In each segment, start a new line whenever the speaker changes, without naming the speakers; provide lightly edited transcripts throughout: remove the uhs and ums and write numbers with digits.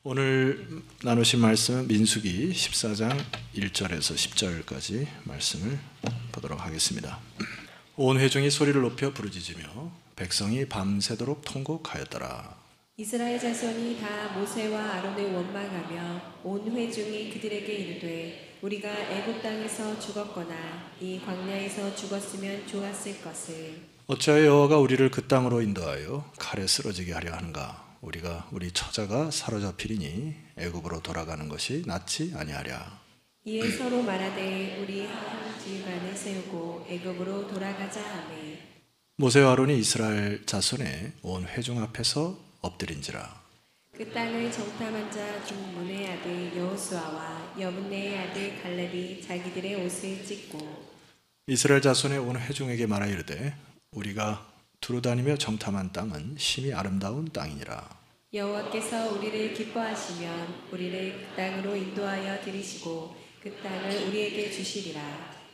오늘 나누신 말씀은 민수기 14장 1절에서 10절까지 말씀을 보도록 하겠습니다. 온 회중이 소리를 높여 부르짖으며 백성이 밤새도록 통곡하였더라.
이스라엘 자손이 다 모세와 아론을 원망하며 온 회중이 그들에게 이르되 우리가 애굽 땅에서 죽었거나 이 광야에서 죽었으면 좋았을 것을
어찌하여 여호와가 우리를 그 땅으로 인도하여 칼에 쓰러지게 하려 하는가? 우리가 우리 처자가 사로잡히리니 애굽으로 돌아가는 것이 낫지 아니하랴.
이에 서로 말하되 우리 한 지휘관을 세우고 애굽으로 돌아가자 하매
모세와 아론이 이스라엘 자손의 온 회중 앞에서 엎드린지라.
그 땅을 정탐한 자 중 문의 아들 여호수아와 여분네의 아들 갈렙이 자기들의 옷을 찢고
이스라엘 자손의 온 회중에게 말하 이르되 우리가 두루다니며 정탐한 땅은 심히 아름다운 땅이니라.
여호와께서 우리를 기뻐하시면 우리를 그 땅으로 인도하여 들이시고 그 땅을 우리에게 주시리라.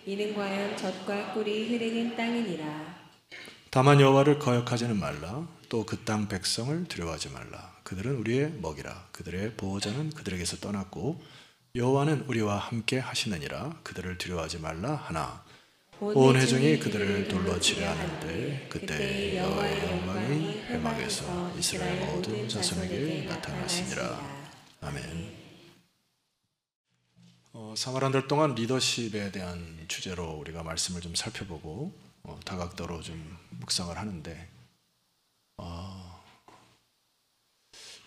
이는 과연 젖과 꿀이 흐르는 땅이니라.
다만 여호와를 거역하지는 말라. 또 그 땅 백성을 두려워하지 말라. 그들은 우리의 먹이라. 그들의 보호자는 그들에게서 떠났고 여호와는 우리와 함께 하시느니라. 그들을 두려워하지 말라 하나 온 회중이 그들을 돌로 치려 하는데 그때 여호와의 영광이 회막에서 이스라엘 모든 자손에게 나타나시니라. 아멘. 사마리아인들 동안 리더십에 대한 주제로 우리가 말씀을 좀 살펴보고 다각도로 좀 묵상을 하는데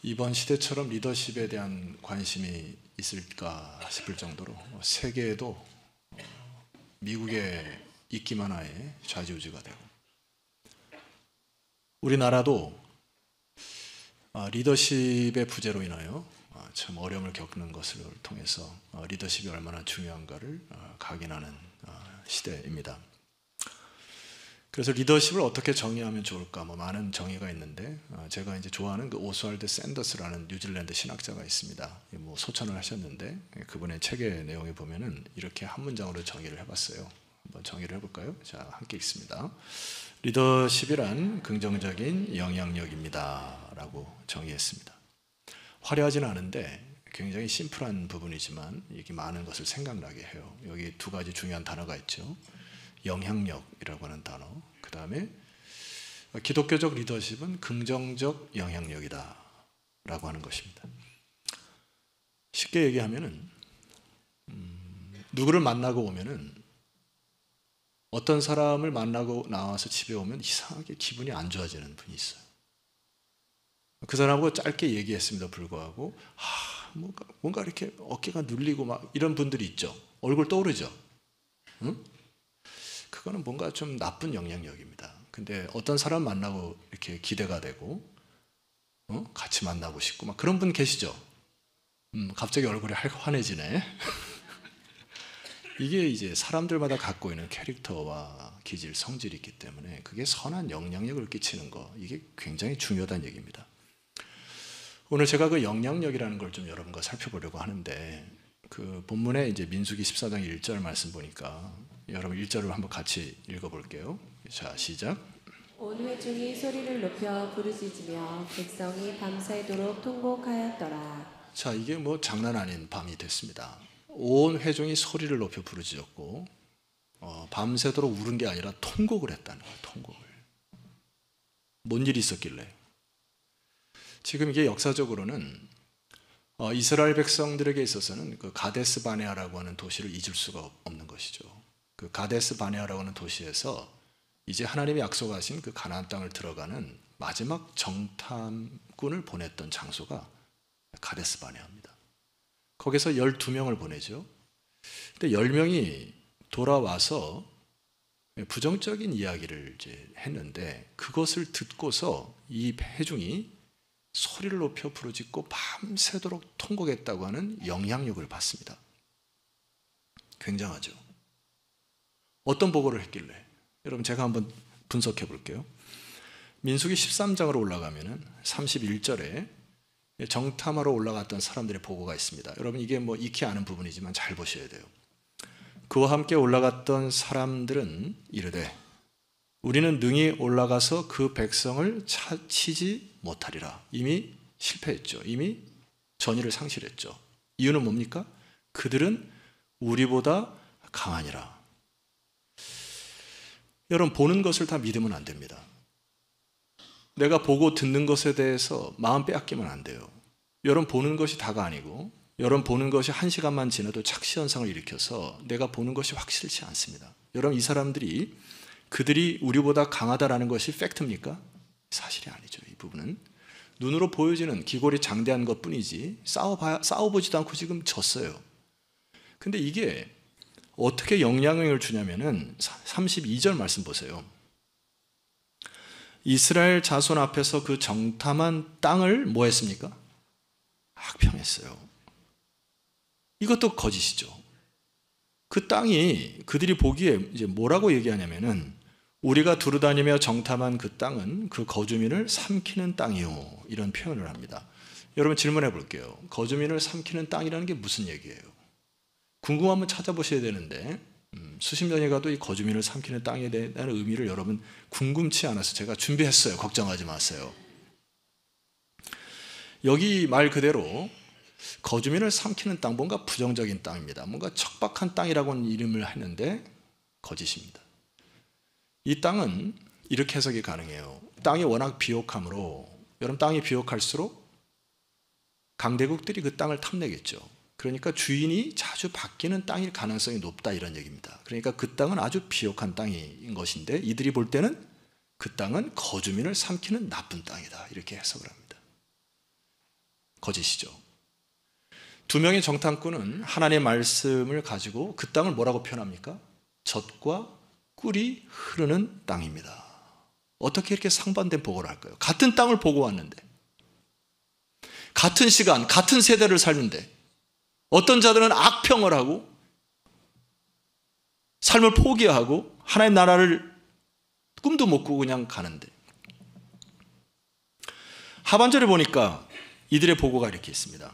이번 시대처럼 리더십에 대한 관심이 있을까 싶을 정도로 세계에도 미국의 입김 하나에 좌지우지가 되고 우리나라도 리더십의 부재로 인하여 참 어려움을 겪는 것을 통해서 리더십이 얼마나 중요한가를 각인하는 시대입니다. 그래서 리더십을 어떻게 정의하면 좋을까? 많은 정의가 있는데 제가 이제 좋아하는 그 오스왈드 샌더스라는 뉴질랜드 신학자가 있습니다. 소천을 하셨는데 그분의 책의 내용에 보면은 이렇게 한 문장으로 정의를 해봤어요. 한번 정의를 해볼까요? 자, 함께 읽습니다. 리더십이란 긍정적인 영향력입니다라고 정의했습니다. 화려하지는 않은데 굉장히 심플한 부분이지만 이게 많은 것을 생각나게 해요. 여기 두 가지 중요한 단어가 있죠. 영향력이라고 하는 단어, 그 다음에 기독교적 리더십은 긍정적 영향력이다 라고 하는 것입니다. 쉽게 얘기하면은 누구를 만나고 오면은 어떤 사람을 만나고 나와서 집에 오면 이상하게 기분이 안 좋아지는 분이 있어요. 그 사람하고 짧게 얘기했음에도 불구하고 뭔가 이렇게 어깨가 눌리고 막 이런 분들이 있죠. 얼굴 떠오르죠. 응? 그거는 뭔가 좀 나쁜 영향력입니다. 근데 어떤 사람 만나고 이렇게 기대가 되고 같이 만나고 싶고 막 그런 분 계시죠? 갑자기 얼굴이 환해지네. 이게 이제 사람들마다 갖고 있는 캐릭터와 기질, 성질이 있기 때문에 그게 선한 영향력을 끼치는 거, 이게 굉장히 중요하다는 얘기입니다. 오늘 제가 그 영향력이라는 걸 좀 여러분과 살펴보려고 하는데 그 본문에 이제 민수기 14장 1절 말씀 보니까 여러분 1절을 한번 같이 읽어볼게요. 자, 시작.
온 회중이 소리를 높여 부르짖으며 백성이 밤새도록 통곡하였더라.
자, 이게 장난 아닌 밤이 됐습니다. 온 회중이 소리를 높여 부르짖었고 밤새도록 울은 게 아니라 통곡을 했다는 거예요. 통곡을. 뭔 일이 있었길래? 지금 이게 역사적으로는 이스라엘 백성들에게 있어서는 그 가데스 바네아라고 하는 도시를 잊을 수가 없는 것이죠. 그 가데스 바네아라고 하는 도시에서 이제 하나님이 약속하신 그 가나안 땅을 들어가는 마지막 정탐꾼을 보냈던 장소가 가데스 바네아입니다. 거기서 12명을 보내죠. 근데 10명이 돌아와서 부정적인 이야기를 이제 했는데 그것을 듣고서 이 회중이 소리를 높여 부르짖고 밤새도록 통곡했다고 하는 영향력을 받습니다. 굉장하죠. 어떤 보고를 했길래? 여러분 제가 한번 분석해 볼게요. 민수기 13장으로 올라가면은 31절에 정탐하러 올라갔던 사람들의 보고가 있습니다. 여러분 이게 익히 아는 부분이지만 잘 보셔야 돼요. 그와 함께 올라갔던 사람들은 이르되 우리는 능히 올라가서 그 백성을 치지 못하리라. 이미 실패했죠. 이미 전의를 상실했죠. 이유는 뭡니까? 그들은 우리보다 강하니라. 여러분, 보는 것을 다 믿으면 안 됩니다. 내가 보고 듣는 것에 대해서 마음 빼앗기면 안 돼요. 여러분, 보는 것이 다가 아니고 여러분 보는 것이 1시간만 지나도 착시 현상을 일으켜서 내가 보는 것이 확실치 않습니다. 여러분, 이 사람들이 그들이 우리보다 강하다라는 것이 팩트입니까? 사실이 아니죠. 이 부분은 눈으로 보여지는 기골이 장대한 것뿐이지 싸워보지도 않고 지금 졌어요. 근데 이게 어떻게 영향을 주냐면은 32절 말씀 보세요. 이스라엘 자손 앞에서 그 정탐한 땅을 뭐 했습니까? 악평했어요. 이것도 거짓이죠. 그 땅이 그들이 보기에 이제 뭐라고 얘기하냐면은 우리가 두루다니며 정탐한 그 땅은 그 거주민을 삼키는 땅이요, 이런 표현을 합니다. 여러분, 질문해 볼게요. 거주민을 삼키는 땅이라는 게 무슨 얘기예요? 궁금하면 찾아보셔야 되는데 수십 년이 가도 이 거주민을 삼키는 땅에 대한 의미를 여러분 궁금치 않아서 제가 준비했어요. 걱정하지 마세요. 여기 말 그대로 거주민을 삼키는 땅, 뭔가 부정적인 땅입니다. 뭔가 척박한 땅이라고는 이름을 했는데 거짓입니다. 이 땅은 이렇게 해석이 가능해요. 땅이 워낙 비옥하므로, 여러분, 땅이 비옥할수록 강대국들이 그 땅을 탐내겠죠. 그러니까 주인이 자주 바뀌는 땅일 가능성이 높다, 이런 얘기입니다. 그러니까 그 땅은 아주 비옥한 땅인 것인데 이들이 볼 때는 그 땅은 거주민을 삼키는 나쁜 땅이다, 이렇게 해석을 합니다. 거짓이죠. 두 명의 정탐꾼은 하나님의 말씀을 가지고 그 땅을 뭐라고 표현합니까? 젖과 꿀이 흐르는 땅입니다. 어떻게 이렇게 상반된 보고를 할까요? 같은 땅을 보고 왔는데, 같은 시간, 같은 세대를 살는데 어떤 자들은 악평을 하고 삶을 포기하고 하나님 나라를 꿈도 못 꾸고 그냥 가는데, 하반절에 보니까 이들의 보고가 이렇게 있습니다.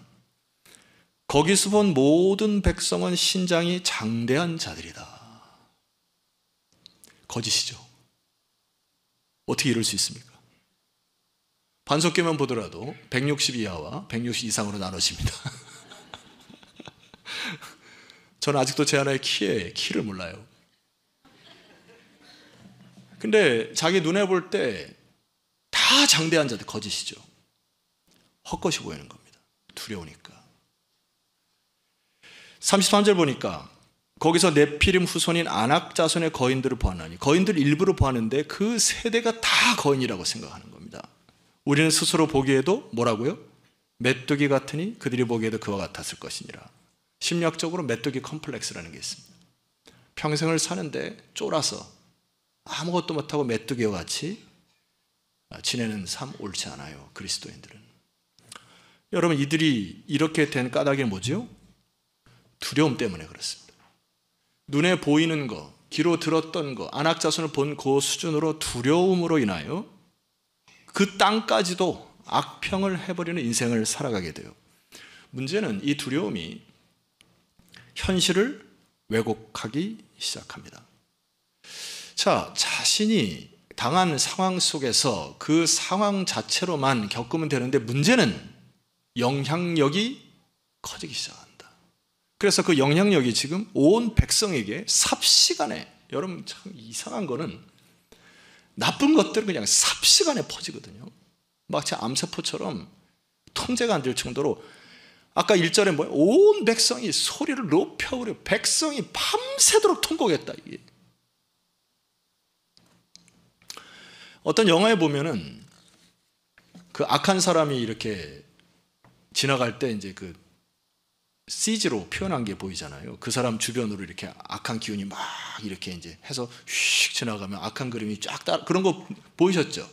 거기서 본 모든 백성은 신장이 장대한 자들이다. 거짓이죠. 어떻게 이럴 수 있습니까? 반석계만 보더라도 160 이하와 160 이상으로 나눠집니다. 저는 아직도 제 하나의 키를 몰라요. 근데 자기 눈에 볼 때 다 장대한 자들, 거짓이죠. 헛것이 보이는 겁니다. 두려우니까. 33절 보니까 거기서 네피림 후손인 아낙 자손의 거인들을 보았나니, 거인들 일부를 보았는데 그 세대가 다 거인이라고 생각하는 겁니다. 우리는 스스로 보기에도 뭐라고요? 메뚜기 같으니 그들이 보기에도 그와 같았을 것이니라. 심리학적으로 메뚜기 컴플렉스라는 게 있습니다. 평생을 사는데 쫄아서 아무것도 못하고 메뚜기와 같이 지내는 삶 옳지 않아요, 그리스도인들은. 여러분, 이들이 이렇게 된 까닭이 뭐죠? 두려움 때문에 그렇습니다. 눈에 보이는 거, 귀로 들었던 거, 아낙 자손을 본 그 수준으로 두려움으로 인하여 그 땅까지도 악평을 해버리는 인생을 살아가게 돼요. 문제는 이 두려움이 현실을 왜곡하기 시작합니다. 자, 자신이 당한 상황 속에서 그 상황 자체로만 겪으면 되는데 문제는 영향력이 커지기 시작한다. 그래서 그 영향력이 지금 온 백성에게 삽시간에, 여러분 참 이상한 거는 나쁜 것들은 그냥 삽시간에 퍼지거든요. 마치 암세포처럼 통제가 안 될 정도로, 아까 1절에 뭐예요? 온 백성이 소리를 높여오려 백성이 밤새도록 통곡했다. 이게 어떤 영화에 보면은 그 악한 사람이 이렇게 지나갈 때 이제 그 CG로 표현한 게 보이잖아요. 그 사람 주변으로 이렇게 악한 기운이 막 이렇게 이제 해서 휙 지나가면 악한 그림이 쫙 따라, 그런 거 보이셨죠?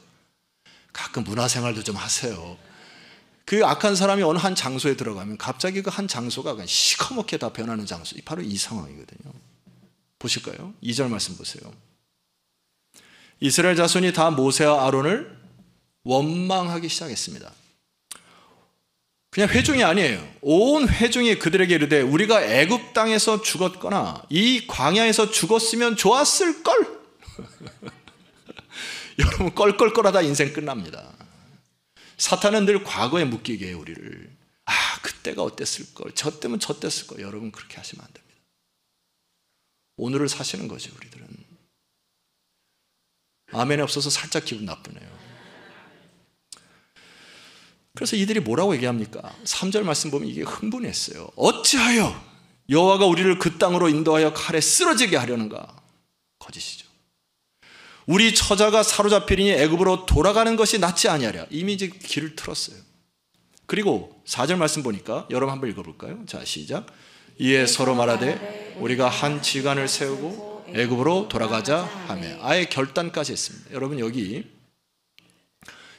가끔 문화생활도 좀 하세요. 그 악한 사람이 어느 한 장소에 들어가면 갑자기 그 한 장소가 그냥 시커멓게 다 변하는 장소, 바로 이 상황이거든요. 보실까요? 2절 말씀 보세요. 이스라엘 자손이 다 모세와 아론을 원망하기 시작했습니다. 그냥 회중이 아니에요. 온 회중이 그들에게 이르되 우리가 애굽 땅에서 죽었거나 이 광야에서 죽었으면 좋았을 걸. 여러분, 껄껄껄하다 인생 끝납니다. 사탄은 늘 과거에 묶이게 해요, 우리를. 아, 그때가 어땠을 걸, 저 때면 저 됐을 걸. 여러분 그렇게 하시면 안 됩니다. 오늘을 사시는 거죠. 우리들은 아멘이 없어서 살짝 기분 나쁘네요. 그래서 이들이 뭐라고 얘기합니까? 3절 말씀 보면 이게 흥분했어요. 어찌하여 여호와가 우리를 그 땅으로 인도하여 칼에 쓰러지게 하려는가? 거짓이죠. 우리 처자가 사로잡히리니 애굽으로 돌아가는 것이 낫지 아니하랴. 이미 이제 길을 틀었어요. 그리고 4절 말씀 보니까 여러분 한번 읽어볼까요? 자, 시작. 이에 서로 말하되 우리가 한 지간을 세우고 애굽으로 돌아가자 하며, 아예 결단까지 했습니다. 여러분 여기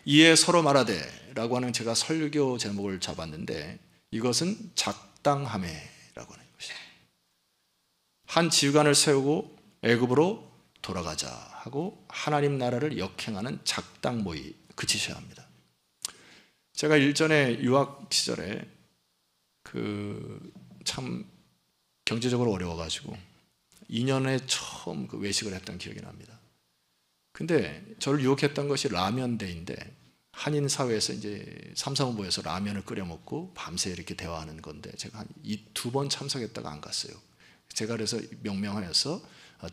이에 서로 말하되 라고 하는 제가 설교 제목을 잡았는데 이것은 작당하매라고 하는 것이에요. 한 지간을 세우고 애굽으로 돌아가자 하고 하나님 나라를 역행하는 작당 모의, 그치셔야 합니다. 제가 일전에 유학 시절에 참 경제적으로 어려워가지고 2년에 처음 그 외식을 했던 기억이 납니다. 근데 저를 유혹했던 것이 라면대인데, 한인 사회에서 이제 삼성부에서 라면을 끓여 먹고 밤새 이렇게 대화하는 건데 제가 한 2번 참석했다가 안 갔어요. 제가 그래서 명명하여서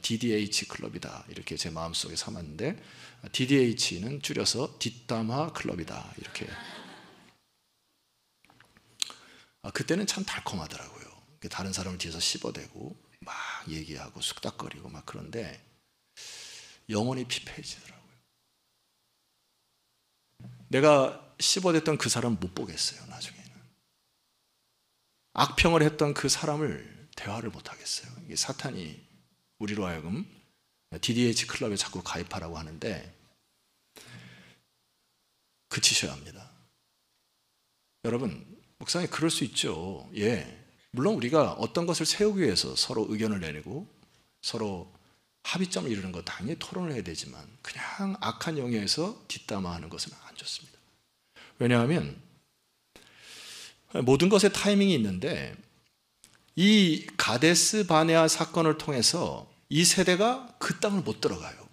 DDH 클럽이다 이렇게 제 마음속에 삼았는데, DDH는 줄여서 뒷담화 클럽이다 이렇게. 그때는 참 달콤하더라고요. 다른 사람을 뒤에서 씹어대고 막 얘기하고 쑥닥거리고 막 그런데 영혼이 피폐해지더라고요. 내가 씹어댔던 그 사람은 못 보겠어요. 나중에는 악평을 했던 그 사람을 대화를 못 하겠어요. 이게 사탄이 우리로 하여금 DDH 클럽에 자꾸 가입하라고 하는데 그치셔야 합니다. 여러분, 목사님 그럴 수 있죠. 예, 물론 우리가 어떤 것을 세우기 위해서 서로 의견을 내고 서로 합의점을 이루는 거 당연히 토론을 해야 되지만 그냥 악한 영역에서 뒷담화하는 것은 안 좋습니다. 왜냐하면 모든 것에 타이밍이 있는데 이 가데스 바네아 사건을 통해서 이 세대가 그 땅을 못 들어가요.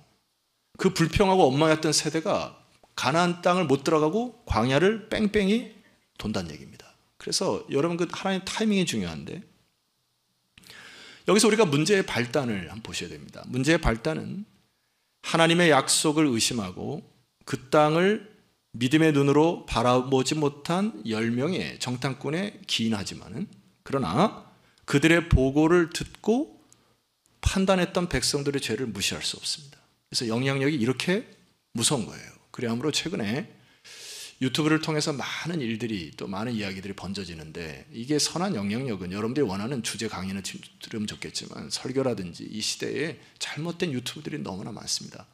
그 불평하고 엉망했던 세대가 가나안 땅을 못 들어가고 광야를 뺑뺑이 돈다는 얘기입니다. 그래서 여러분 그 하나님 타이밍이 중요한데, 여기서 우리가 문제의 발단을 한번 보셔야 됩니다. 문제의 발단은 하나님의 약속을 의심하고 그 땅을 믿음의 눈으로 바라보지 못한 10명의 정탐꾼에 기인하지만은, 그러나 그들의 보고를 듣고 판단했던 백성들의 죄를 무시할 수 없습니다. 그래서 영향력이 이렇게 무서운 거예요. 그래야므로 최근에 유튜브를 통해서 많은 일들이, 또 많은 이야기들이 번져지는데, 이게 선한 영향력은 여러분들이 원하는 주제 강의는 들으면 좋겠지만 설교라든지 이 시대에 잘못된 유튜브들이 너무나 많습니다.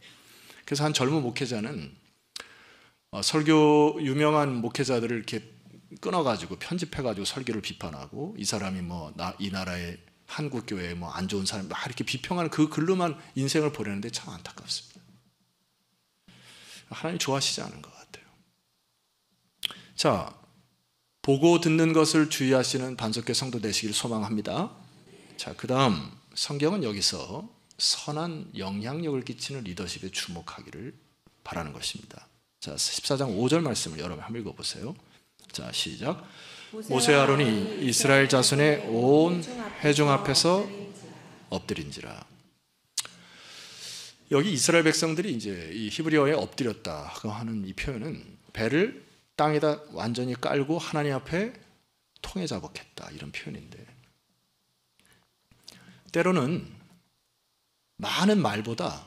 그래서 한 젊은 목회자는 설교 유명한 목회자들을 이렇게 끊어가지고 편집해가지고 설교를 비판하고, 이 사람이 이 나라의 한국 교회에 안 좋은 사람 막 이렇게 비평하는 그 글로만 인생을 보내는데 참 안타깝습니다. 하나님 좋아하시지 않은 것 같아요. 자, 보고 듣는 것을 주의하시는 반석교 성도 되시길 소망합니다. 자, 그 다음 성경은 여기서 선한 영향력을 끼치는 리더십에 주목하기를 바라는 것입니다. 자, 14장 5절 말씀을 여러분 한번 읽어보세요. 자, 시작. 모세와 아론이 이스라엘 자손의 온 회중 앞에서 엎드린지라. 여기 이스라엘 백성들이 이제 이 히브리어에 엎드렸다 하는 이 표현은 배를 땅에다 완전히 깔고 하나님 앞에 통에 자복했다 이런 표현인데, 때로는 많은 말보다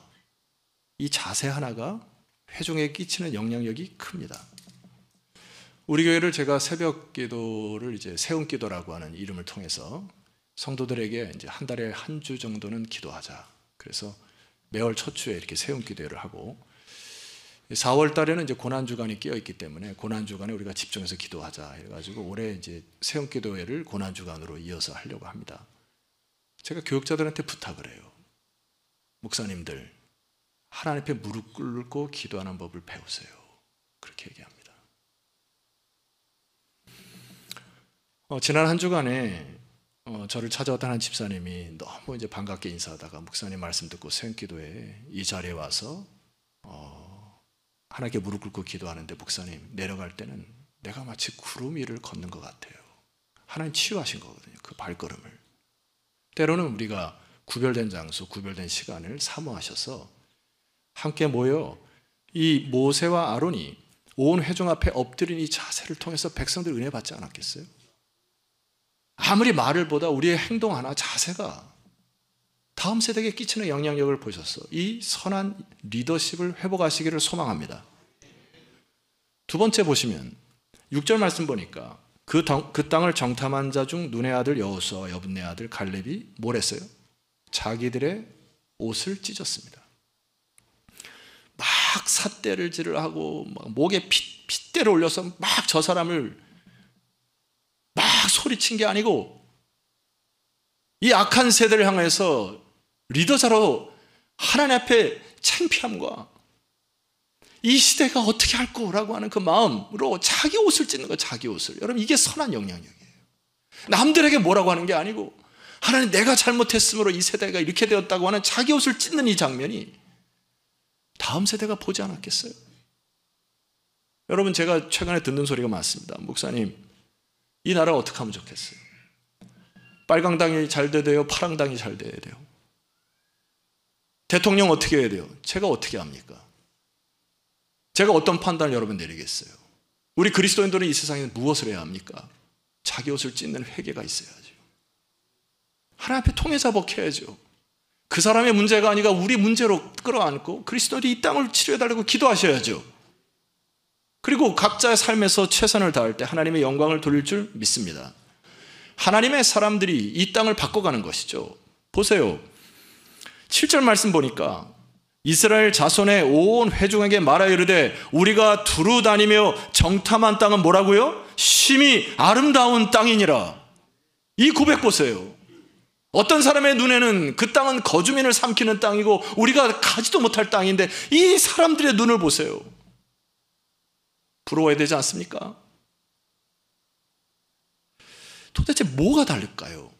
이 자세 하나가 회중에 끼치는 영향력이 큽니다. 우리 교회를 제가 새벽 기도를 이제 세움 기도라고 하는 이름을 통해서 성도들에게 이제 한 달에 한 주 정도는 기도하자. 그래서 매월 첫 주에 이렇게 세움 기도회를 하고, 4월 달에는 이제 고난 주간이 끼어 있기 때문에 고난 주간에 우리가 집중해서 기도하자 해가지고 올해 이제 세움 기도회를 고난 주간으로 이어서 하려고 합니다. 제가 교육자들한테 부탁을 해요. 목사님들, 하나님 앞에 무릎 꿇고 기도하는 법을 배우세요. 그렇게 얘기합니다. 지난 한 주간에 저를 찾아왔던 한 집사님이 너무 이제 반갑게 인사하다가 목사님 말씀 듣고 새벽기도에 이 자리에 와서 하나님께 무릎 꿇고 기도하는데, 목사님 내려갈 때는 내가 마치 구름 위를 걷는 것 같아요. 하나님 치유하신 거거든요. 그 발걸음을. 때로는 우리가 구별된 장소, 구별된 시간을 사모하셔서 함께 모여 이 모세와 아론이 온 회중 앞에 엎드린 이 자세를 통해서 백성들 은혜 받지 않았겠어요? 아무리 말을 보다 우리의 행동 하나, 자세가 다음 세대에게 끼치는 영향력을 보셔서 이 선한 리더십을 회복하시기를 소망합니다. 두 번째 보시면 6절 말씀 보니까 그 땅을 정탐한 자 중 눈의 아들 여호수아와 여분네 아들 갈렙이 뭘 했어요? 자기들의 옷을 찢었습니다. 막 삿대질을 하고 막 목에 핏대를 올려서 막 저 사람을 막 소리친 게 아니고 이 악한 세대를 향해서 리더자로 하나님 앞에 창피함과 이 시대가 어떻게 할 거라고 하는 그 마음으로 자기 옷을 찢는 거예요. 자기 옷을. 여러분, 이게 선한 영향력이에요. 남들에게 뭐라고 하는 게 아니고 하나님, 내가 잘못했으므로 이 세대가 이렇게 되었다고 하는 자기 옷을 찢는 이 장면이 다음 세대가 보지 않았겠어요? 여러분, 제가 최근에 듣는 소리가 많습니다. 목사님, 이 나라 어떻게 하면 좋겠어요? 빨강당이 잘 돼야 돼요? 파랑당이 잘 돼야 돼요? 대통령 어떻게 해야 돼요? 제가 어떻게 합니까? 제가 어떤 판단을 여러분 내리겠어요? 우리 그리스도인들은 이 세상에 무엇을 해야 합니까? 자기 옷을 찢는 회개가 있어야죠. 하나님 앞에 통해자복해야죠. 그 사람의 문제가 아니라 우리 문제로 끌어안고 그리스도인들이 이 땅을 치료해달라고 기도하셔야죠. 그리고 각자의 삶에서 최선을 다할 때 하나님의 영광을 돌릴 줄 믿습니다. 하나님의 사람들이 이 땅을 바꿔가는 것이죠. 보세요. 7절 말씀 보니까 이스라엘 자손의 온 회중에게 말하여 이르되 우리가 두루 다니며 정탐한 땅은 뭐라고요? 심히 아름다운 땅이니라. 이 고백 보세요. 어떤 사람의 눈에는 그 땅은 거주민을 삼키는 땅이고 우리가 가지도 못할 땅인데 이 사람들의 눈을 보세요. 부러워야 되지 않습니까? 도대체 뭐가 다를까요?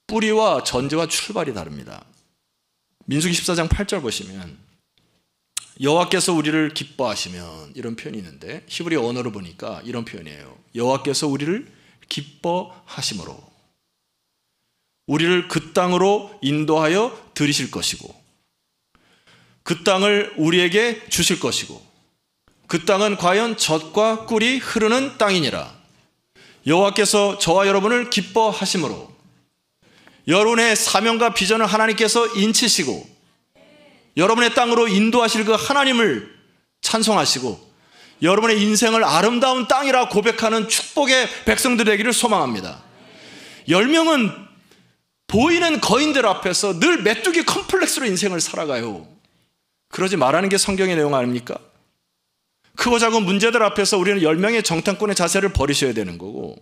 뿌리와 전제와 출발이 다릅니다. 민수기 14장 8절 보시면 여호와께서 우리를 기뻐하시면, 이런 표현이 있는데 히브리 언어로 보니까 이런 표현이에요. 여호와께서 우리를 기뻐하심으로 우리를 그 땅으로 인도하여 들이실 것이고 그 땅을 우리에게 주실 것이고 그 땅은 과연 젖과 꿀이 흐르는 땅이니라. 여호와께서 저와 여러분을 기뻐하심으로 여러분의 사명과 비전을 하나님께서 인치시고 여러분의 땅으로 인도하실 그 하나님을 찬송하시고 여러분의 인생을 아름다운 땅이라 고백하는 축복의 백성들 되기를 소망합니다. 10명은 보이는 거인들 앞에서 늘 메뚜기 컴플렉스로 인생을 살아가요. 그러지 말라는 게 성경의 내용 아닙니까? 크고 작은 문제들 앞에서 우리는 10명의 정탐꾼의 자세를 버리셔야 되는 거고,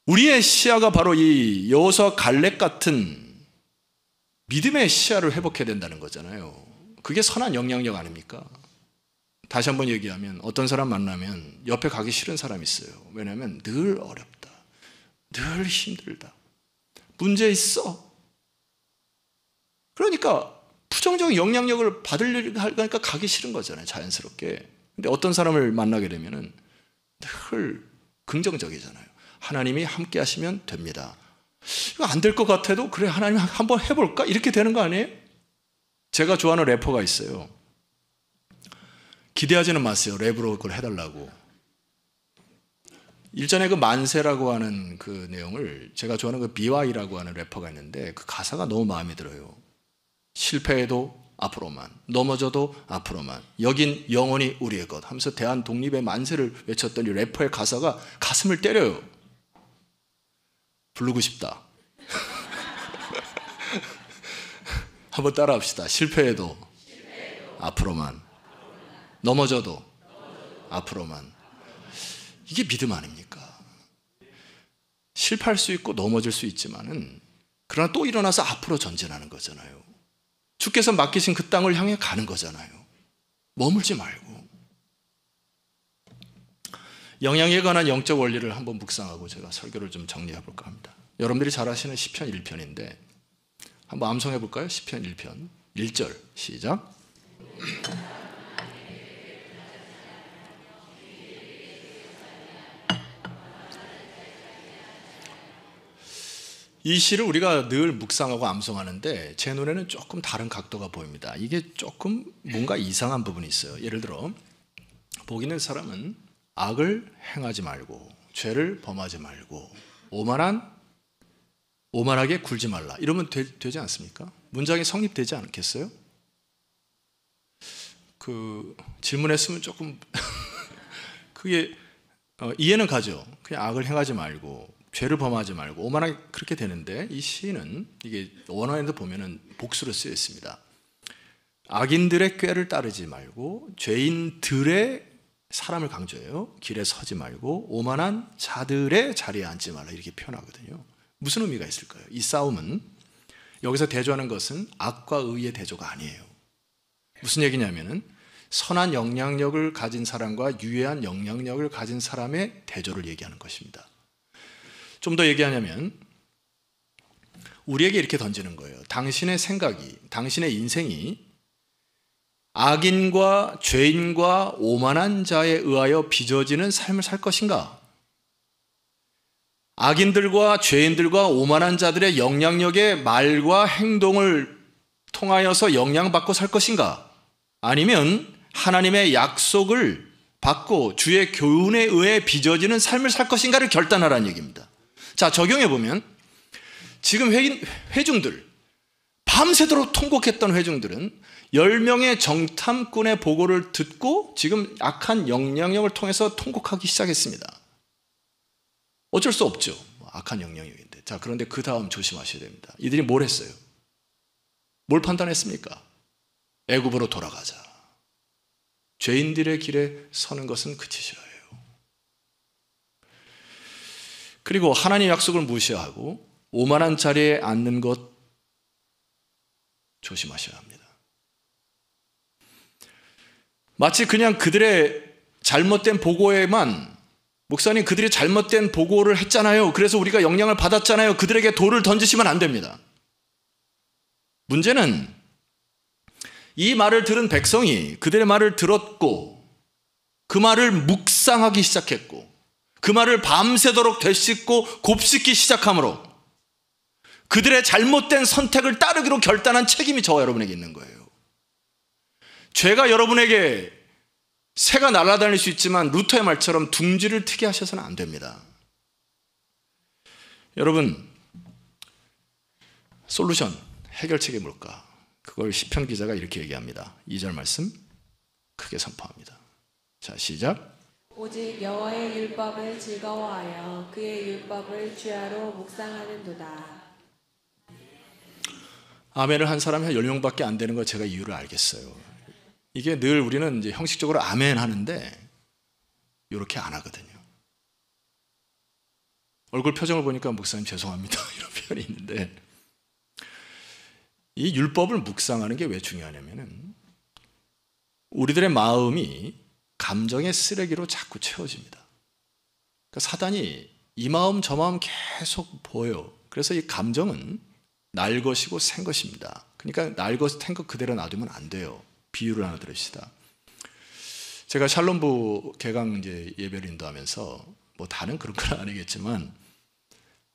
우리의 시야가 바로 이 여호수아 갈렙 같은 믿음의 시야를 회복해야 된다는 거잖아요. 그게 선한 영향력 아닙니까? 다시 한번 얘기하면 어떤 사람 만나면 옆에 가기 싫은 사람이 있어요. 왜냐하면 늘 어렵다, 늘 힘들다, 문제 있어. 그러니까 부정적인 영향력을 받으려니까 가기 싫은 거잖아요, 자연스럽게. 근데 어떤 사람을 만나게 되면은 늘 긍정적이잖아요. 하나님이 함께 하시면 됩니다. 이거 안 될 것 같아도 그래, 하나님 한번 해볼까? 이렇게 되는 거 아니에요? 제가 좋아하는 래퍼가 있어요. 기대하지는 마세요, 랩으로 그걸 해달라고. 일전에 그 만세라고 하는 그 내용을, 제가 좋아하는 그 BY라고 하는 래퍼가 있는데 그 가사가 너무 마음에 들어요. 실패해도 앞으로만, 넘어져도 앞으로만, 여긴 영원히 우리의 것 하면서 대한 독립의 만세를 외쳤던 이 래퍼의 가사가 가슴을 때려요. 부르고 싶다. 한번 따라합시다. 실패해도 앞으로만, 넘어져도 앞으로만. 이게 믿음 아닙니까? 실패할 수 있고 넘어질 수 있지만은 그러나 또 일어나서 앞으로 전진하는 거잖아요. 주께서 맡기신 그 땅을 향해 가는 거잖아요. 머물지 말고. 영향에 관한 영적 원리를 한번 묵상하고 제가 설교를 좀 정리해 볼까 합니다. 여러분들이 잘 아시는 시편 1편인데 한번 암송해 볼까요? 시편 1편 1절 시작. 이 시를 우리가 늘 묵상하고 암송하는데 제 눈에는 조금 다른 각도가 보입니다. 이게 조금 뭔가 이상한 부분이 있어요. 예를 들어 복 있는 사람은 악을 행하지 말고 죄를 범하지 말고 오만하게 굴지 말라. 이러면 되지 않습니까? 문장이 성립되지 않겠어요? 질문했으면 조금 그게 이해는 가죠. 그냥 악을 행하지 말고 죄를 범하지 말고 오만하게 그렇게 되는데 이 시는 이게 원어에도 보면은 복수로 쓰여 있습니다. 악인들의 꾀를 따르지 말고 죄인들의 사람을 강조해요. 길에 서지 말고 오만한 자들의 자리에 앉지 말라 이렇게 표현하거든요. 무슨 의미가 있을까요? 이 싸움은 여기서 대조하는 것은 악과 의의 대조가 아니에요. 무슨 얘기냐면은 선한 영향력을 가진 사람과 유해한 영향력을 가진 사람의 대조를 얘기하는 것입니다. 좀 더 얘기하냐면 우리에게 이렇게 던지는 거예요. 당신의 생각이, 당신의 인생이 악인과 죄인과 오만한 자에 의하여 빚어지는 삶을 살 것인가? 악인들과 죄인들과 오만한 자들의 영향력의 말과 행동을 통하여서 영향받고 살 것인가? 아니면 하나님의 약속을 받고 주의 교훈에 의해 빚어지는 삶을 살 것인가를 결단하라는 얘기입니다. 자, 적용해 보면 지금 회중들, 밤새도록 통곡했던 회중들은 10명의 정탐꾼의 보고를 듣고 지금 악한 영향력을 통해서 통곡하기 시작했습니다. 어쩔 수 없죠. 악한 영향력인데. 자, 그런데 그 다음 조심하셔야 됩니다. 이들이 뭘 했어요? 뭘 판단했습니까? 애굽으로 돌아가자. 죄인들의 길에 서는 것은 그치시라예요. 그리고 하나님의 약속을 무시하고 오만한 자리에 앉는 것 조심하셔야 합니다. 마치 그냥 그들의 잘못된 보고에만 목사님 그들이 잘못된 보고를 했잖아요. 그래서 우리가 영향을 받았잖아요. 그들에게 돌을 던지시면 안 됩니다. 문제는 이 말을 들은 백성이 그들의 말을 들었고 그 말을 묵상하기 시작했고 그 말을 밤새도록 되씹고 곱씹기 시작하므로 그들의 잘못된 선택을 따르기로 결단한 책임이 저와 여러분에게 있는 거예요. 죄가 여러분에게 새가 날아다닐 수 있지만 루터의 말처럼 둥지를 트게 하셔서는 안 됩니다. 여러분, 솔루션, 해결책이 뭘까? 그걸 시편 기자가 이렇게 얘기합니다. 2절 말씀 크게 선포합니다. 자, 시작.
오직 여호와의 율법을 즐거워하여 그의 율법을 주야로 묵상하는도다.
아멘을 한 사람이 한 10명밖에 안 되는 거 제가 이유를 알겠어요. 이게 늘 우리는 이제 형식적으로 아멘 하는데 이렇게 안 하거든요. 얼굴 표정을 보니까 목사님 죄송합니다 이런 표현이 있는데 이 율법을 묵상하는 게 왜 중요하냐면은 우리들의 마음이 감정의 쓰레기로 자꾸 채워집니다. 그러니까 사단이 이 마음 저 마음 계속 보여요. 그래서 이 감정은 날 것이고 생 것입니다. 그러니까 날 것, 생 것 그대로 놔두면 안 돼요. 비유를 하나 들읍시다. 제가 샬롬부 개강 이제 예배를 인도하면서 뭐 다른 그런 건 아니겠지만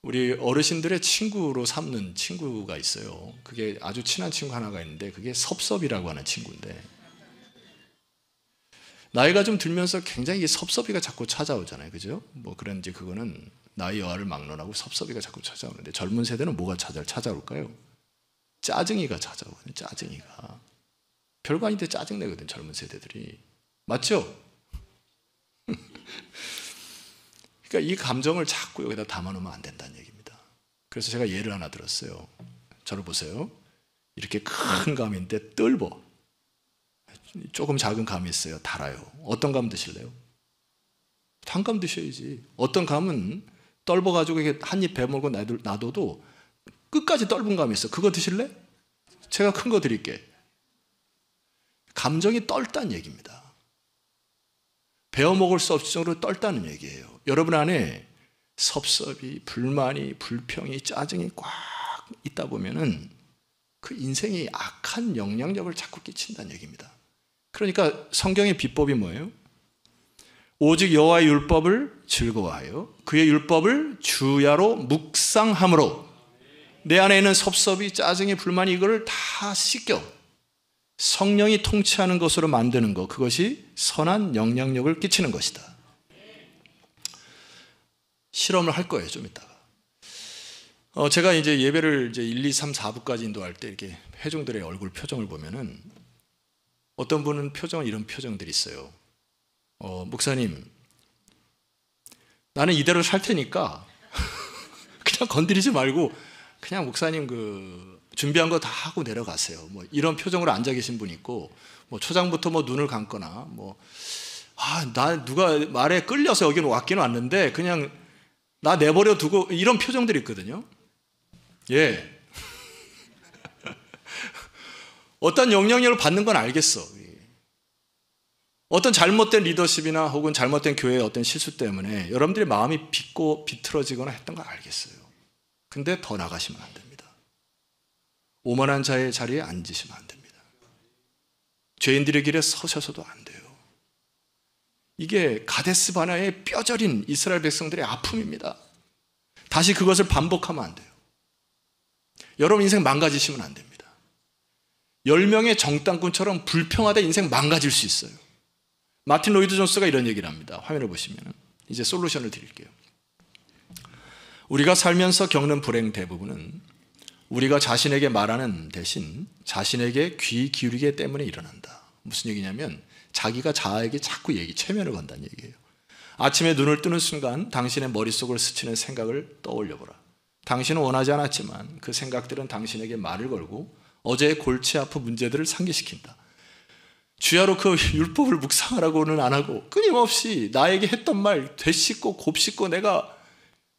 우리 어르신들의 친구로 삼는 친구가 있어요. 그게 아주 친한 친구 하나가 있는데 그게 섭섭이라고 하는 친구인데 나이가 좀 들면서 굉장히 섭섭이가 자꾸 찾아오잖아요. 그죠? 뭐 그런지 그거는 나의 여하를 막론하고 섭섭이가 자꾸 찾아오는데 젊은 세대는 뭐가 찾아올까요? 짜증이가 찾아오거든요. 짜증이가. 별거 아닌데 짜증내거든 젊은 세대들이. 맞죠? 그러니까 이 감정을 자꾸 여기다 담아놓으면 안 된다는 얘기입니다. 그래서 제가 예를 하나 들었어요. 저를 보세요. 이렇게 큰 감인데 뜰보. 조금 작은 감이 있어요. 달아요. 어떤 감 드실래요? 단 감 드셔야지. 어떤 감은 떫어가지고 한 입 베물고 놔둬도 끝까지 떫은 감이 있어. 그거 드실래? 제가 큰 거 드릴게. 감정이 떫다는 얘기입니다. 베어 먹을 수 없을 정도로 떫다는 얘기예요. 여러분 안에 섭섭이, 불만이, 불평이, 짜증이 꽉 있다 보면은 그 인생이 악한 영향력을 자꾸 끼친다는 얘기입니다. 그러니까 성경의 비법이 뭐예요? 오직 여호와의 율법을 즐거워하여 그의 율법을 주야로 묵상함으로 내 안에 있는 섭섭이, 짜증이, 불만이 이거를 다 씻겨 성령이 통치하는 것으로 만드는 것, 그것이 선한 영향력을 끼치는 것이다. 실험을 할 거예요, 좀 이따가. 제가 이제 예배를 이제 1, 2, 3, 4부까지 인도할 때 이렇게 회중들의 얼굴 표정을 보면은 어떤 분은 표정은 이런 표정들이 있어요. 목사님, 나는 이대로 살 테니까 그냥 건드리지 말고 그냥 목사님 준비한 거 다 하고 내려가세요. 뭐 이런 표정으로 앉아 계신 분이 있고, 뭐 초장부터 뭐 눈을 감거나 나 누가 말에 끌려서 여기는 왔기는 왔는데 그냥 나 내버려 두고 이런 표정들이 있거든요. 예. 어떤 영향력을 받는 건 알겠어. 어떤 잘못된 리더십이나 혹은 잘못된 교회의 어떤 실수 때문에 여러분들의 마음이 빗고 비틀어지거나 했던 걸 알겠어요. 근데 더 나가시면 안 됩니다. 오만한 자의 자리에 앉으시면 안 됩니다. 죄인들의 길에 서셔서도 안 돼요. 이게 가데스 바네아의 뼈저린 이스라엘 백성들의 아픔입니다. 다시 그것을 반복하면 안 돼요. 여러분 인생 망가지시면 안 됩니다. 10명의 정당꾼처럼 불평하다 인생 망가질 수 있어요. 마틴 로이드 존스가 이런 얘기를 합니다. 화면을 보시면 이제 솔루션을 드릴게요. 우리가 살면서 겪는 불행 대부분은 우리가 자신에게 말하는 대신 자신에게 귀 기울이기 때문에 일어난다. 무슨 얘기냐면 자기가 자아에게 자꾸 최면을 건다는 얘기예요. 아침에 눈을 뜨는 순간 당신의 머릿속을 스치는 생각을 떠올려 보라. 당신은 원하지 않았지만 그 생각들은 당신에게 말을 걸고 어제의 골치 아픈 문제들을 상기시킨다. 주야로 그 율법을 묵상하라고는 안 하고 끊임없이 나에게 했던 말 되씹고 곱씹고 내가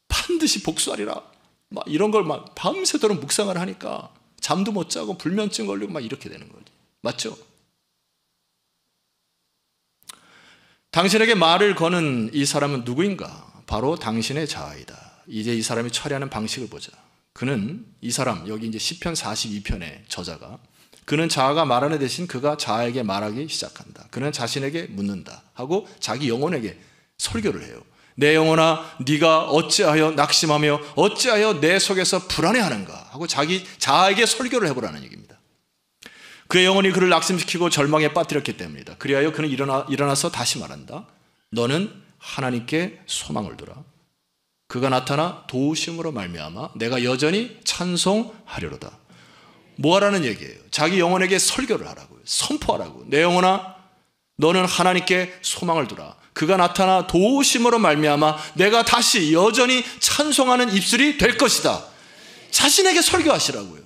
반드시 복수하리라. 막 이런 걸 막 밤새도록 묵상을 하니까 잠도 못 자고 불면증 걸리고 막 이렇게 되는 거죠. 맞죠? 당신에게 말을 거는 이 사람은 누구인가? 바로 당신의 자아이다. 이제 이 사람이 처리하는 방식을 보자. 그는 이 사람, 여기 이제 시편 42편의 저자가 그는 자아가 말하는 대신 그가 자아에게 말하기 시작한다. 그는 자신에게 묻는다 하고 자기 영혼에게 설교를 해요. 내 영혼아 네가 어찌하여 낙심하며 어찌하여 내 속에서 불안해하는가 하고 자기 자아에게 설교를 해보라는 얘기입니다. 그의 영혼이 그를 낙심시키고 절망에 빠뜨렸기 때문이다. 그리하여 그는 일어나서 다시 말한다. 너는 하나님께 소망을 두라. 그가 나타나 도우심으로 말미암아 내가 여전히 찬송하려로다. 뭐 하라는 얘기예요? 자기 영혼에게 설교를 하라고요. 선포하라고. 내 영혼아 너는 하나님께 소망을 두라. 그가 나타나 도우심으로 말미암아 내가 다시 여전히 찬송하는 입술이 될 것이다. 자신에게 설교하시라고요.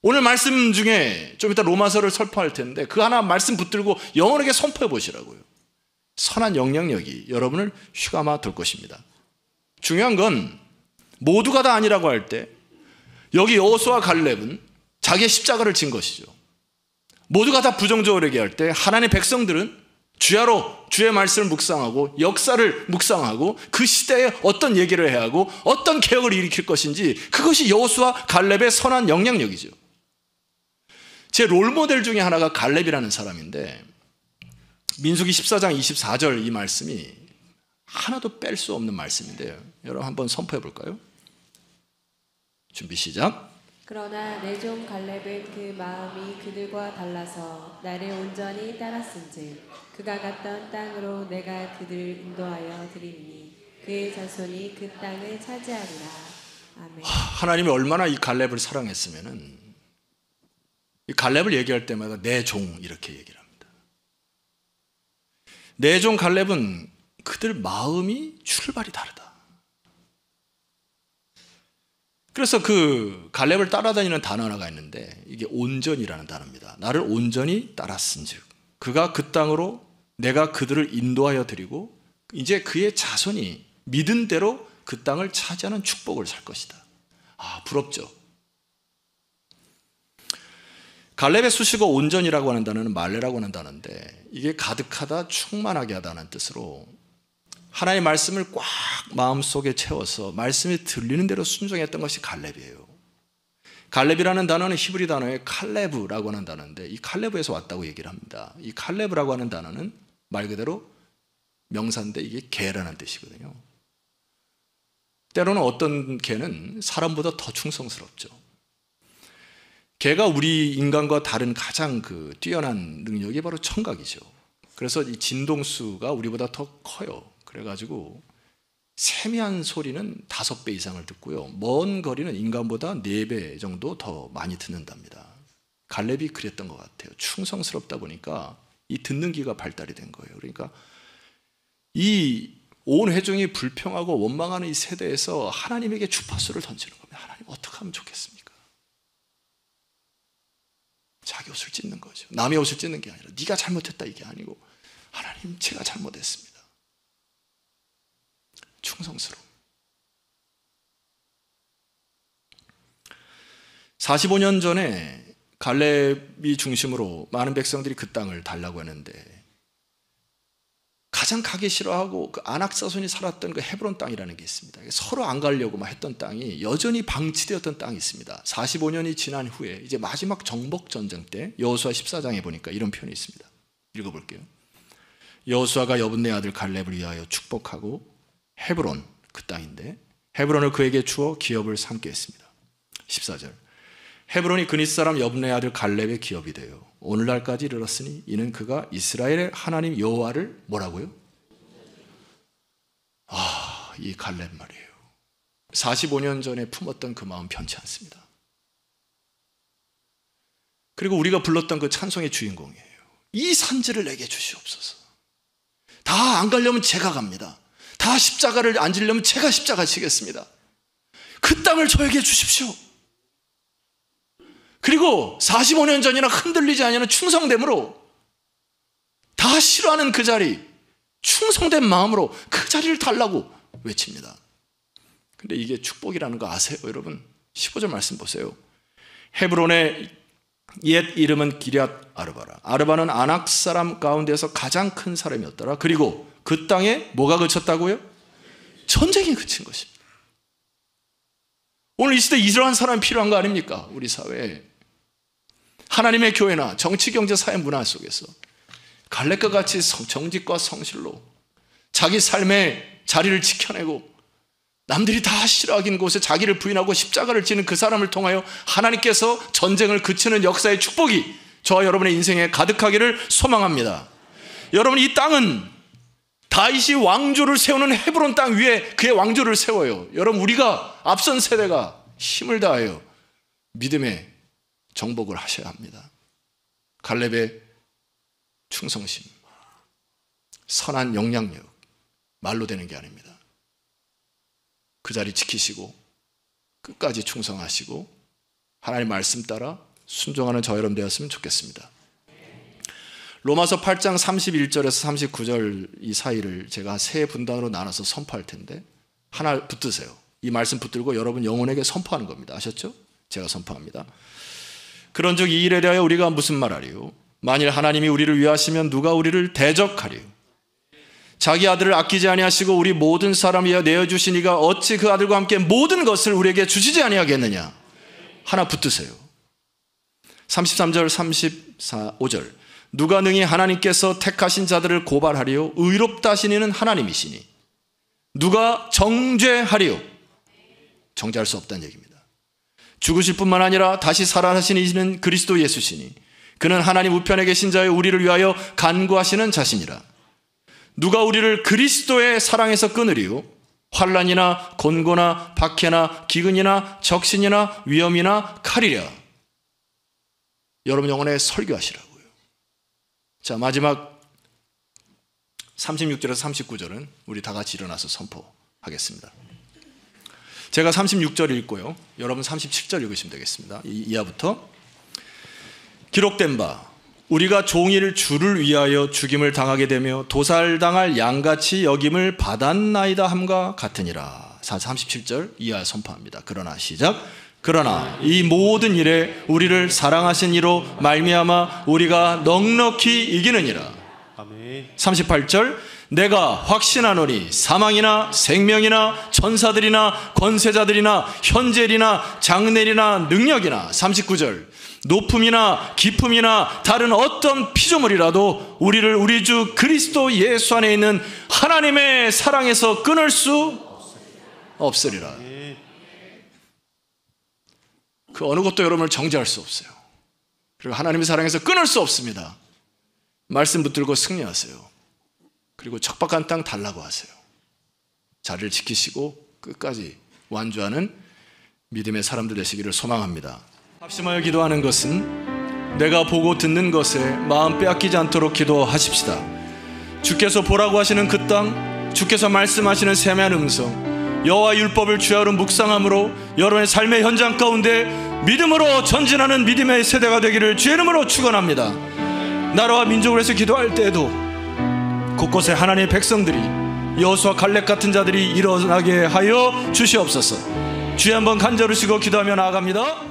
오늘 말씀 중에 좀 이따 로마서를 설포할 텐데 그 하나 말씀 붙들고 영혼에게 선포해 보시라고요. 선한 영향력이 여러분을 휘감아 둘 것입니다. 중요한 건 모두가 다 아니라고 할 때 여기 여호수아와 갈렙은 자기의 십자가를 진 것이죠. 모두가 다 부정적으로 얘기할 때 하나님의 백성들은 주야로 주의 말씀을 묵상하고 역사를 묵상하고 그 시대에 어떤 얘기를 해야 하고 어떤 개혁을 일으킬 것인지 그것이 여호수아 갈렙의 선한 영향력이죠. 제 롤모델 중에 하나가 갈렙이라는 사람인데 민수기 14장 24절 이 말씀이 하나도 뺄 수 없는 말씀인데요. 여러분 한번 선포해 볼까요? 준비 시작.
그러나 내 종 갈렙은 그 마음이 그들과 달라서 나를 온전히 따랐은즉 그가 갔던 땅으로 내가 그들을 인도하여 드리니 그의 자손이 그 땅을 차지하리라. 아멘.
하나님이 얼마나 이 갈렙을 사랑했으면은 이 갈렙을 얘기할 때마다 내 종 이렇게 얘기를 합니다. 내 종 갈렙은 그들 마음이 출발이 다르다. 그래서 그 갈렙을 따라다니는 단어 하나가 있는데 이게 온전이라는 단어입니다. 나를 온전히 따랐은즉 그가 그 땅으로 내가 그들을 인도하여 드리고 이제 그의 자손이 믿은 대로 그 땅을 차지하는 축복을 살 것이다. 아, 부럽죠? 갈렙의 수식어 온전이라고 하는 단어는 말레라고 하는 단어인데 이게 가득하다, 충만하게 하다는 뜻으로 하나님의 말씀을 꽉 마음속에 채워서 말씀이 들리는 대로 순종했던 것이 갈렙이에요. 갈렙이라는 단어는 히브리 단어의 칼레브라고 하는 단어인데 이 칼레브에서 왔다고 얘기를 합니다. 이 칼레브라고 하는 단어는 말 그대로 명사인데 이게 개라는 뜻이거든요. 때로는 어떤 개는 사람보다 더 충성스럽죠. 걔가 우리 인간과 다른 가장 그 뛰어난 능력이 바로 청각이죠. 그래서 이 진동수가 우리보다 더 커요. 그래가지고 세미한 소리는 5배 이상을 듣고요, 먼 거리는 인간보다 4배 정도 더 많이 듣는답니다. 갈렙이 그랬던 것 같아요. 충성스럽다 보니까 이 듣는 귀가 발달이 된 거예요. 그러니까 이 온 회중이 불평하고 원망하는 이 세대에서 하나님에게 주파수를 던지는 겁니다. 하나님 어떻게 하면 좋겠습니까? 자기 옷을 찢는 거죠. 남의 옷을 찢는 게 아니라 네가 잘못했다 이게 아니고 하나님 제가 잘못했습니다. 충성스러움. 45년 전에 갈렙이 중심으로 많은 백성들이 그 땅을 달라고 했는데 가장 가기 싫어하고 그 아낙사손이 살았던 그 헤브론 땅이라는 게 있습니다. 서로 안 가려고 막 했던 땅이 여전히 방치되었던 땅이 있습니다. 45년이 지난 후에 이제 마지막 정복 전쟁 때 여호수아 14장에 보니까 이런 표현이 있습니다. 읽어볼게요. 여호수아가 여분네 아들 갈렙을 위하여 축복하고 헤브론, 그 땅인데 헤브론을 그에게 주어 기업을 삼게 했습니다. 14절. 헤브론이 그닛 사람 여분네 아들 갈렙의 기업이 되어 오늘날까지 이르렀으니 이는 그가 이스라엘의 하나님 여호와를 뭐라고요? 이 갈렙 말이에요. 45년 전에 품었던 그 마음 변치 않습니다. 그리고 우리가 불렀던 그 찬송의 주인공이에요. 이 산지를 내게 주시옵소서. 다 안 가려면 제가 갑니다. 다 십자가를 안 지려면 제가 십자가 지겠습니다. 그 땅을 저에게 주십시오. 그리고 45년 전이나 흔들리지 않는 충성됨으로 다 싫어하는 그 자리, 충성된 마음으로 그 자리를 달라고 외칩니다. 근데 이게 축복이라는 거 아세요, 여러분? 15절 말씀 보세요. 헤브론의 옛 이름은 기럇 아르바라. 아르바는 아낙 사람 가운데서 가장 큰 사람이었더라. 그리고 그 땅에 뭐가 그쳤다고요? 전쟁이 그친 것입니다. 오늘 이 시대 이러한 사람이 필요한 거 아닙니까? 우리 사회에. 하나님의 교회나 정치, 경제, 사회, 문화 속에서 갈렙과 같이 정직과 성실로 자기 삶의 자리를 지켜내고 남들이 다 싫어하긴 곳에 자기를 부인하고 십자가를 지는 그 사람을 통하여 하나님께서 전쟁을 그치는 역사의 축복이 저와 여러분의 인생에 가득하기를 소망합니다. 여러분, 이 땅은 다윗이 왕조를 세우는 헤브론 땅 위에 그의 왕조를 세워요. 여러분, 우리가 앞선 세대가 힘을 다하여 믿음의 정복을 하셔야 합니다. 갈렙의 충성심, 선한 영향력, 말로 되는 게 아닙니다. 그 자리 지키시고 끝까지 충성하시고 하나님 말씀 따라 순종하는 저 여러분 되었으면 좋겠습니다. 로마서 8장 31절에서 39절 이 사이를 제가 세 분단으로 나눠서 선포할 텐데 하나 붙드세요. 이 말씀 붙들고 여러분 영혼에게 선포하는 겁니다. 아셨죠? 제가 선포합니다. 그런즉 이 일에 대하여 우리가 무슨 말하리요? 만일 하나님이 우리를 위하시면 누가 우리를 대적하리요? 자기 아들을 아끼지 아니하시고 우리 모든 사람 위하여 내어주신 이가 어찌 그 아들과 함께 모든 것을 우리에게 주시지 아니하겠느냐? 하나 붙드세요. 33절 34, 5절. 누가 능히 하나님께서 택하신 자들을 고발하리요? 의롭다 하신 이는 하나님이시니 누가 정죄하리요? 정죄할 수 없다는 얘기입니다. 죽으실 뿐만 아니라 다시 살아나신 이는 그리스도 예수시니 그는 하나님 우편에 계신 자여 우리를 위하여 간구하시는 자시니라. 누가 우리를 그리스도의 사랑에서 끊으리요? 환난이나 곤고나 박해나 기근이나 적신이나 위험이나 칼이랴. 여러분 영혼에 설교하시라고요. 자, 마지막 36절에서 39절은 우리 다 같이 일어나서 선포하겠습니다. 제가 36절 읽고요, 여러분 37절 읽으시면 되겠습니다. 이하부터. 기록된 바 우리가 종일 주를 위하여 죽임을 당하게 되며 도살당할 양같이 여김을 받았나이다 함과 같으니라. 37절 이하 선포합니다. 그러나 시작. 그러나 이 모든 일에 우리를 사랑하신 이로 말미암아 우리가 넉넉히 이기느니라. 아멘. 38절. 내가 확신하노니 사망이나 생명이나 천사들이나 권세자들이나 현재리나 장래리나 능력이나 39절. 높음이나 깊음이나 다른 어떤 피조물이라도 우리를 우리 주 그리스도 예수 안에 있는 하나님의 사랑에서 끊을 수 없으리라. 그 어느 것도 여러분을 정죄할 수 없어요. 그리고 하나님의 사랑에서 끊을 수 없습니다. 말씀 붙들고 승리하세요. 그리고 척박한 땅 달라고 하세요. 자리를 지키시고 끝까지 완주하는 믿음의 사람들 되시기를 소망합니다. 합심하여 기도하는 것은 내가 보고 듣는 것에 마음 빼앗기지 않도록 기도하십시다. 주께서 보라고 하시는 그 땅, 주께서 말씀하시는 세미한 음성, 여호와 율법을 주야로 묵상함으로 여러분의 삶의 현장 가운데 믿음으로 전진하는 믿음의 세대가 되기를 주의 이름으로 축원합니다. 나라와 민족을 위해서 기도할 때에도 곳곳에 하나님의 백성들이 여호수아 갈렙 같은 자들이 일어나게 하여 주시옵소서. 주여 한번 간절히시고 기도하며 나아갑니다.